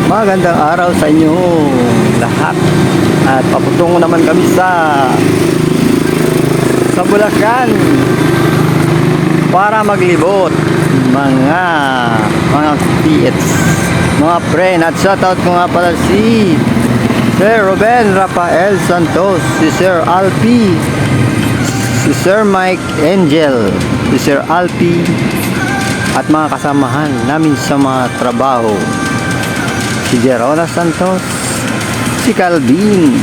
Magandang araw sa inyo lahat. At paputungo naman kami sa Bulacan para maglibot mga PX, mga friend. At shoutout ko nga pala si Sir Ruben Rafael Santos, si Sir Alpi, si Sir Mike Angel, si Sir Alpi, at mga kasamahan namin sa mga trabaho, si Jerona Santos, si Calvin,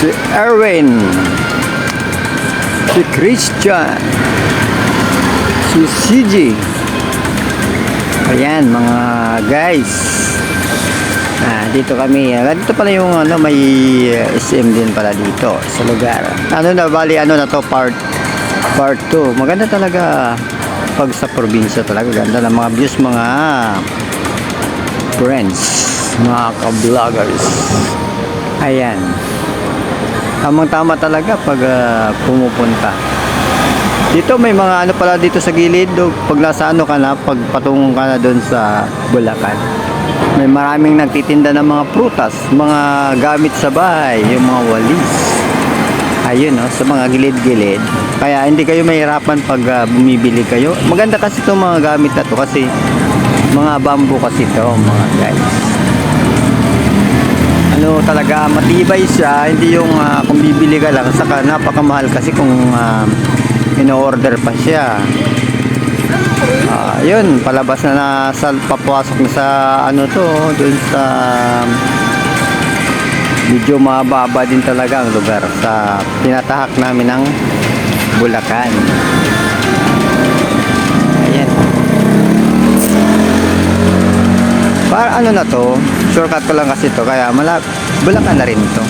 si Erwin, si Christian, si CJ. Ayan mga guys. Dito kami. Dito pala yung may SM din pala dito sa lugar. Bali na to, part 2. Maganda talaga pag sa probinsya talaga. Ganda ng mga views, mga friends, mga ka-vloggers. Ayan. Tamang-tama talaga pag pumupunta. Dito may mga pala dito sa gilid. Pag nasa ka na, pag patungo ka na doon sa Bulacan, may maraming nagtitinda ng mga prutas, mga gamit sa bahay, yung mga walis. Ayun, sa mga gilid-gilid. Kaya hindi kayo mahirapan pag bumibili kayo. Maganda kasi itong mga gamit na to kasi mga bamboo kasi ito, mga guys. Talaga matibay siya, hindi yung kung bibili ka lang, saka napakamahal kasi kung in-order pa siya. Yun, palabas na papasok na sa dun sa medyo mababa din talaga ang lugar sa tinatahak namin ng Bulacan. Ayan. Para na to, shortcut ko lang kasi to, kaya Bulacan na rin to.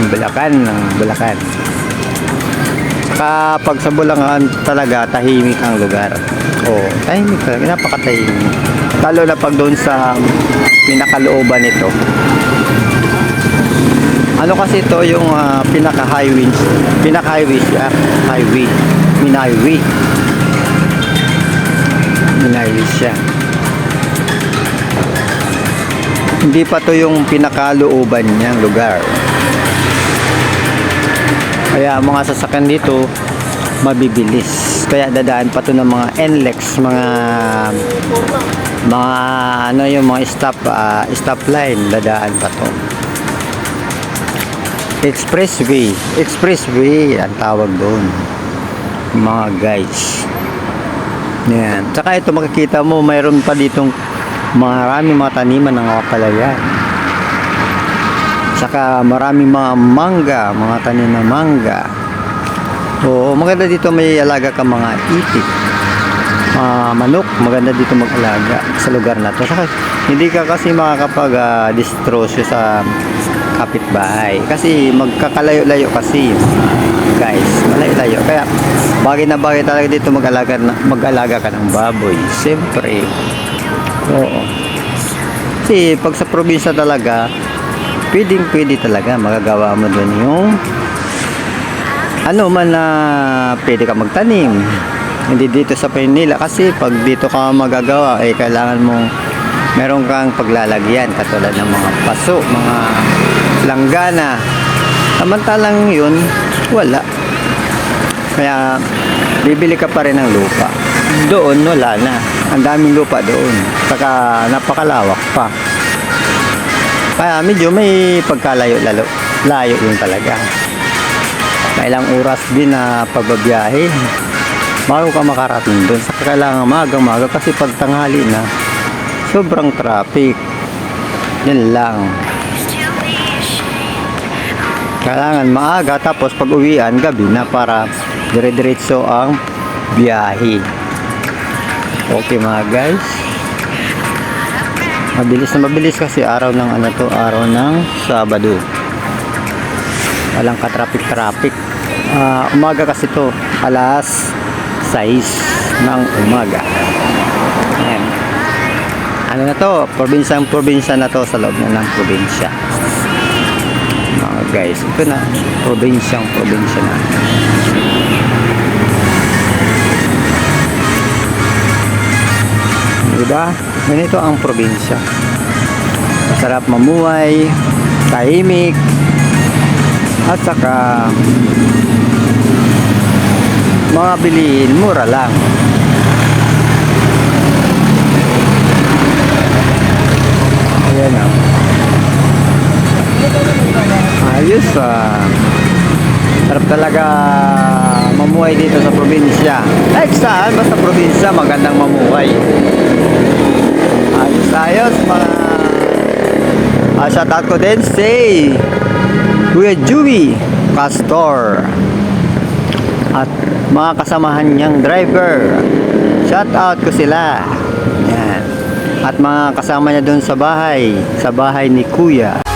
Bulacan. Kapag sa Bulacan talaga tahimik ang lugar. Tahimik talaga, napakatahimik. Lalo na pag doon sa pinakalooban nito. Kasi ito yung pinaka-highway siya. Highway siya. Hindi pa to yung pinakalooban niyang lugar. Kaya mga sasakyan dito mabibilis. Kaya dadaan pa to ng mga NLEX, mga yung mga stop line, dadaan pa to. Expressway ang tawag doon, mga guys. Yan. Tsaka ito makikita mo, mayroon pa ditong maraming mga taniman ng palayan. Saka maraming mga mangga, mga tanim ng mangga. Maganda dito, may alaga ka mga itik, manok. Maganda dito mag-alaga sa lugar na to. Saka hindi ka kasi makakapag-distrosyo sa kapitbahay kasi magkakalayo-layo kasi, guys, malayo-layo. Kaya bagay na bagay talaga dito mag-alaga ka ng baboy, siyempre. Kasi pag sa probinsya talaga, pwede talaga magagawa mo doon yung man na pwede ka magtanim. Hindi dito sa Maynila kasi pag dito ka magagawa, kailangan mong meron kang paglalagyan katulad ng mga paso, mga langgana. Samantalang yun, wala. Kaya bibili ka pa rin ng lupa. Doon wala na. Ang daming lupa doon. Saka napakalawak pa. Kaya medyo may layo yun talaga. Kailang oras din na pagbabiyahe bago ka makarating doon. Saka kailangan maga kasi pag tanghali na, sobrang traffic. Yan lang. Kailangan maaga, tapos pag uwian gabi na para dire-diretso ang biyahe. Okay mga guys, mabilis kasi araw ng araw ng Sabado. Walang ka-traffic. Umaga kasi to, alas 6 ng umaga. Ayan. Probinsya na to, sa loob na ng probinsya. Mga guys, ito na, probinsya na. Diba? Ganito ang probinsya. Masarap mamuhay, tahimik, at saka mga bilihin mura lang. Ayan o. Ayos sarap talaga mamuhay dito sa probinsya. Kahit saan, basta probinsya, magandang mamuhay. Ayos mga shoutout ko din si Kuya Juby Castor at mga kasamahan niyang driver. Shoutout ko sila. Yan. At mga kasama niya doon sa bahay ni Kuya.